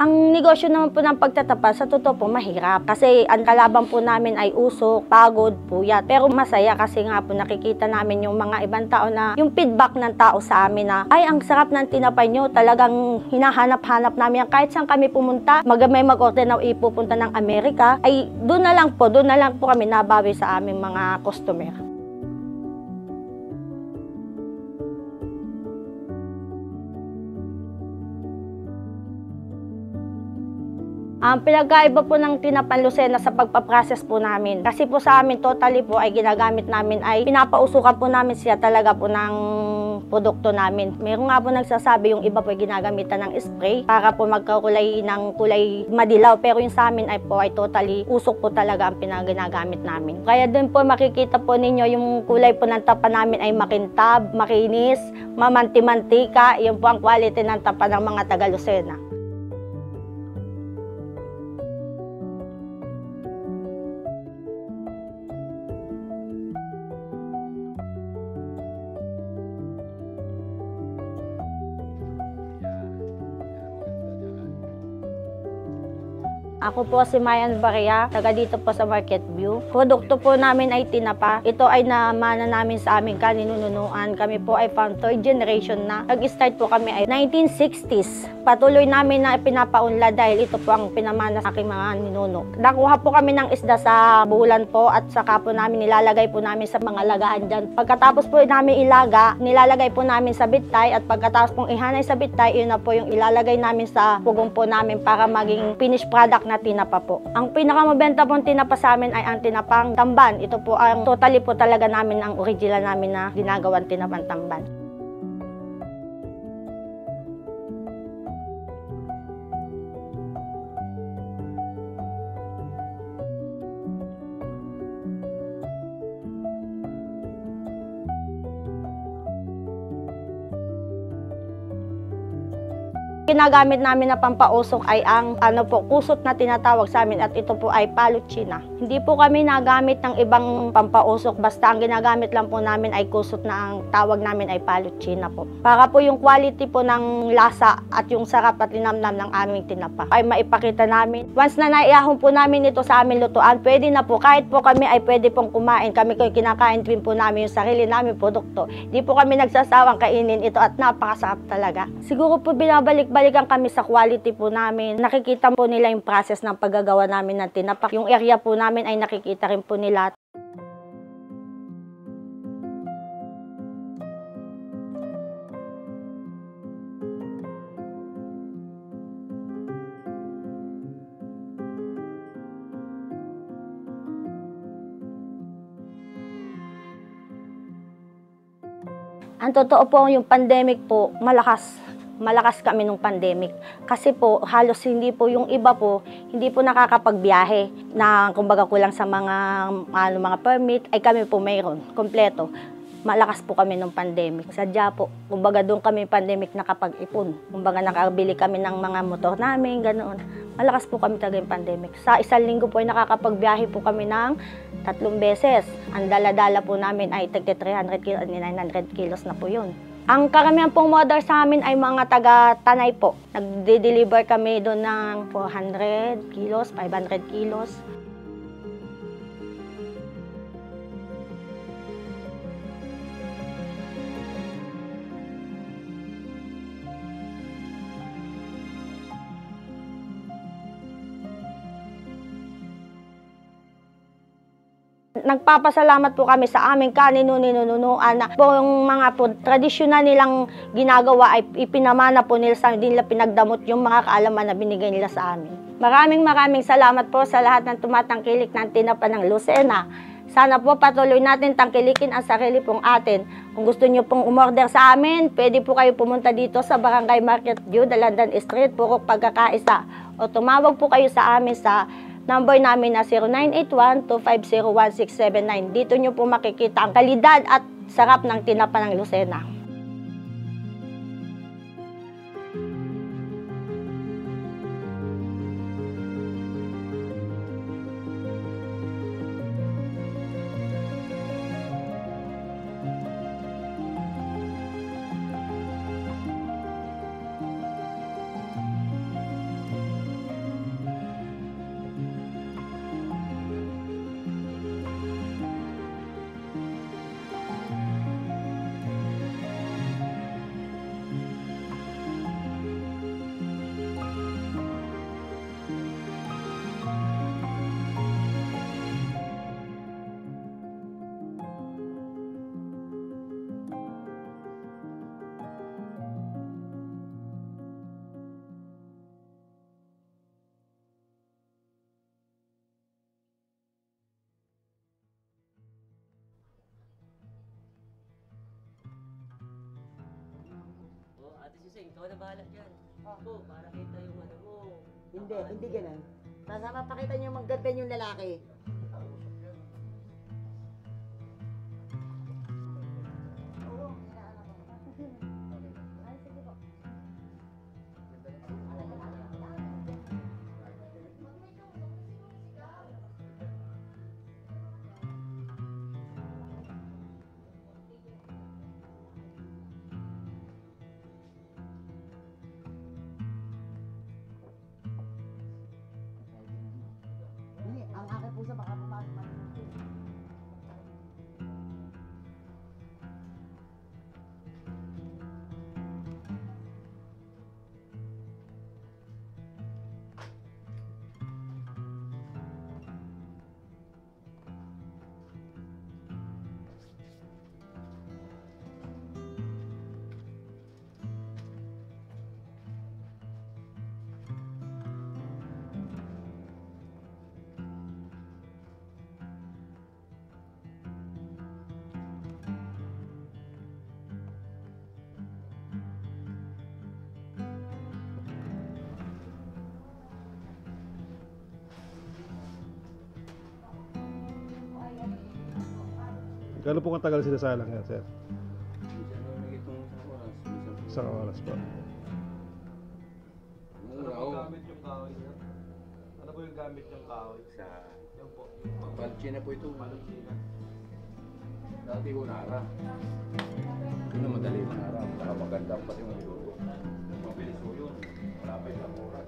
Ang negosyo naman po ng pagtatapa, sa totoo po mahirap. Kasi ang kalaban po namin ay usok, pagod, puyat. Pero masaya kasi nga po nakikita namin yung mga ibang tao na yung feedback ng tao sa amin na ay ang sarap ng tinapay nyo, talagang hinahanap-hanap namin yan. Kahit saan kami pumunta, may mag-order na ipupunta ng Amerika, ay doon na lang po kami nabawi sa aming mga customer. Ang pinagkaiba po ng tinapang Lucena sa pagpaprocess po namin. Kasi po sa amin, totally po ay ginagamit namin ay pinapausukan po namin siya talaga po ng produkto namin. Meron nga po nagsasabi yung iba po ay ginagamitan ng spray para po magkakulay ng kulay madilaw. Pero yung sa amin ay po ay totally usok po talaga ang pinaginagamit namin. Kaya din po makikita po ninyo yung kulay po ng tapa namin ay makintab, makinis, mamanti-mantika. Yun po ang quality ng tapa ng mga taga Lucena. Ako po si Mayan Baria, taga dito po sa Market View. Produkto po namin ay tinapa. Ito ay namana namin sa aming kaninunuan. Kami po ay from third generation na. Nag-start po kami ay 1960s. Patuloy namin na pinapaunlad dahil ito po ang pinamana sa aking mga ninuno. Nakuha po kami ng isda sa bulan po at saka po namin nilalagay po namin sa mga lagaan dyan. Pagkatapos po namin ilaga, nilalagay po namin sa bitay at pagkatapos pong ihanay sa bitay, yun na po yung ilalagay namin sa pugong po namin para maging finished product na tinapa po. Ang pinakamabenta pong tinapa sa amin ay ang tinapang tamban. Ito po ang totally po talaga namin ang original namin na ginagawang tinapang tamban. Ginagamit namin na pampausok ay ang kusot na tinatawag sa amin at ito po ay palutsina. Hindi po kami nagamit ng ibang pampausok, basta ang ginagamit lang po namin ay kusot na ang tawag namin ay palutsina po. Para po yung quality po ng lasa at yung sarap at linamnam ng aming tinapa ay maipakita namin. Once na naiyahon po namin ito sa aming lutuan, pwede na po, kahit po kami ay pwede pong kumain. Kami ko kinakain din po namin yung sarili namin produkto. Hindi po kami nagsasawang kainin ito at napakasarap talaga. Siguro po binabalik-balikan kami sa quality po namin. Nakikita po nila yung process ng paggagawa namin ng tinapak. Yung area po namin ay nakikita rin po nila. Ang totoo po yung pandemic po, malakas kami nung pandemic. Kasi po, halos hindi po yung iba po, hindi po nakakapagbiyahe na kumbaga kulang sa mga permit, ay kami po mayroon, kompleto. Malakas po kami nung pandemic. Sadya po, kumbaga doon kami pandemic nakapag-ipon. Kumbaga nakabili kami ng mga motor namin, ganoon. Malakas po kami talaga yung pandemic. Sa isang linggo po ay nakakapagbiyahe po kami ng 3 beses. Ang dala-dala po namin ay 300 kilos, 900 kilos na po yun. Ang karamihan pong order sa amin ay mga taga-Tanay po. Nagde-deliver kami doon ng 400 kilos, 500 kilos. Nagpapasalamat po kami sa aming kaninunuan na po yung mga po, tradisyonal nilang ginagawa ay ipinamana po nila sa amin, nila pinagdamot yung mga kaalaman na binigay nila sa amin. Maraming salamat po sa lahat ng tumatangkilik ng tinapa ng Lucena. Sana po patuloy natin tangkilikin ang sarili pong atin. Kung gusto nyo pong umorder sa amin, pwede po kayo pumunta dito sa Barangay Market View, Dalandan Street, Purok Pagkakaisa. O tumawag po kayo sa amin sa number namin na 0981-250-1679. Dito nyo po makikita ang kalidad at sarap ng tinapa ng Lucena. Sing, ikaw na bahala dyan. Ako, para kita yung ano mo. Hindi ganun. Sasama pakita niyo maganda yung lalaki. Ay, sige po. Hindi, ang aking pusa baka pumasok. Gano'n po katagal sinasalang yan, sir? Minsan may itong isang oras, minsan po. Isang oras po. Ano po gamit yung kahoy niya? Ano po yung gamit yung kahoy? Sa Yan po. Palchina po ito. Palutina. Dati ko nara. Ito na madali na nara. Saka maganda pati maluto. Mabilis po yun. Malapit lang oras.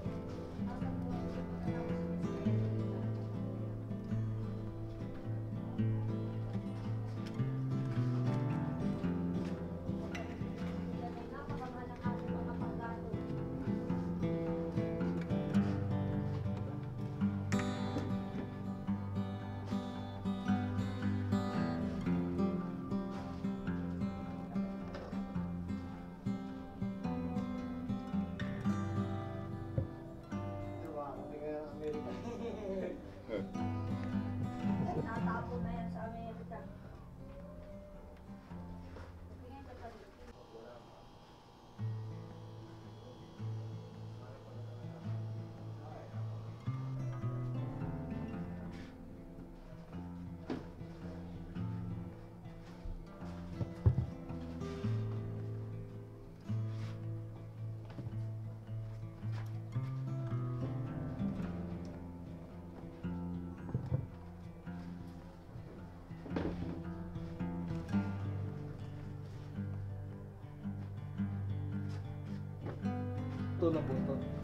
Natapon na yan sa Amerika. Ito na po ito.